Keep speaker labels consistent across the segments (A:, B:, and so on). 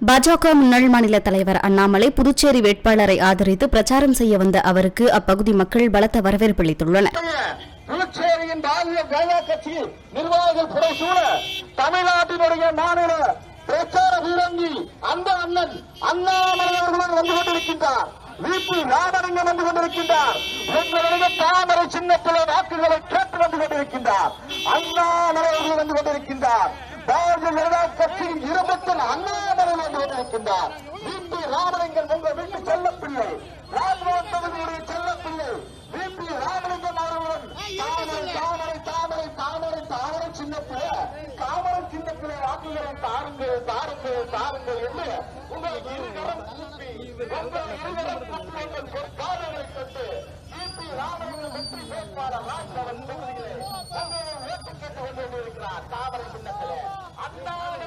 A: பாஜக முன்னாள் மாநில தலைவர் அண்ணாமலை புதுச்சேரி வேட்பாளரை ஆதரித்து பிரச்சாரம் செய்ய வந்த அவருக்கு அப்பகுதி மக்கள் பலத்த வரவேற்பு அளித்துள்ளனர்.
B: புதுச்சேரியின் பாரதிய ஜனதா கட்சி நிர்வாகிகள் புடைசூழ தமிழ்நாட்டினுடைய மாநில பிரச்சார வீரங்கி அந்த அண்ணன் அண்ணாமலை அவர்களுடன் வந்து கொண்டிருக்கின்றார். வீட்டு ராமலிங்கம் வந்து கொண்டிருக்கின்றார். உங்களுடைய தாமரை சின்னத்திலே வாக்குகளை கேட்டு வந்து கொண்டிருக்கின்றார். அண்ணாமலை அவர்கள் வந்து கொண்டிருக்கின்றார். பாரதிய ஜனதா கட்சியின் இருபத்தில் அண்ணாமலை வந்து கொண்டிருக்கின்றார். வீட்டு ராமலிங்கம் உங்கள் வீட்டு செல்லப்பிள்ளை, ராஜ்பவன் தொகுதியுடைய செல்லப்பிள்ளை வீட்டு ராமலிங்கம் அவர்களுடன் தாமரை தாமரை தாமரை தாமரை சின்னத்திலே தாமரை சின்னத்திலே வாக்குகளை தாருங்கள் தாருங்கள் தாருங்கள் என்று உங்கள் இருவரும் கூப்பி உங்கள் இருவரும் குற்றங்கள் பொற்காலங்களை கொண்டு வீட்டு ராமலிங்கம் வெற்றி வேட்பாளர் ராஜ்பவன் தொகுதியிலே உங்களை ஓட்டு கேட்டுக் கொண்டிருக்கிறார். தாமரை சின்னத்திலே அண்ணாமலை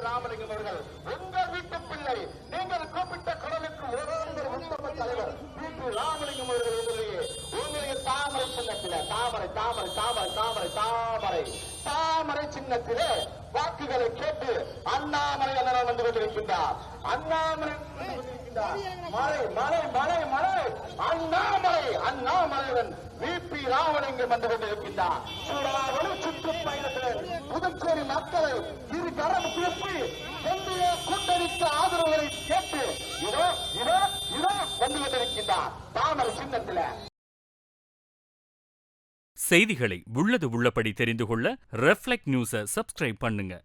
B: ராமலிங்கம் அவர்கள் உங்கள் வீட்டு பிள்ளை, நீங்கள் கூப்பிட்ட குரலுக்கு உத்தம தலைவர் வீட்டு ராமலிங்கம் அவர்கள் உங்களுடைய தாமரை சின்னத்திலே தாமரை தாமரை தாமரை தாமரை தாமரை தாமரை சின்னத்திலே வாக்குகளை கேட்டு அண்ணாமலை அண்ணன் வந்து கொண்டிருக்கின்றார். அண்ணாமலை மலை மலை மலை மலை அண்ணாமலை அண்ணாமலையுடன் வீட்டு ராமலிங்கம் வந்து கொண்டிருக்கின்றார். சுற்றுப்பயணத்தில் புதுச்சேரி மக்களை இரு கரம் கூப்பி இந்திய கூட்டணிக்கு ஆதரவுகளை கேட்டு இதோ இதோ இதோ வந்து கொண்டிருக்கின்றார் தாமரை சின்னத்தில்.
C: செய்திகளை உள்ளது உள்ளபடி தெரிந்து கொள்ள ரெஃப்ளெக்ட் நியூஸை சப்ஸ்கிரைப் பண்ணுங்க.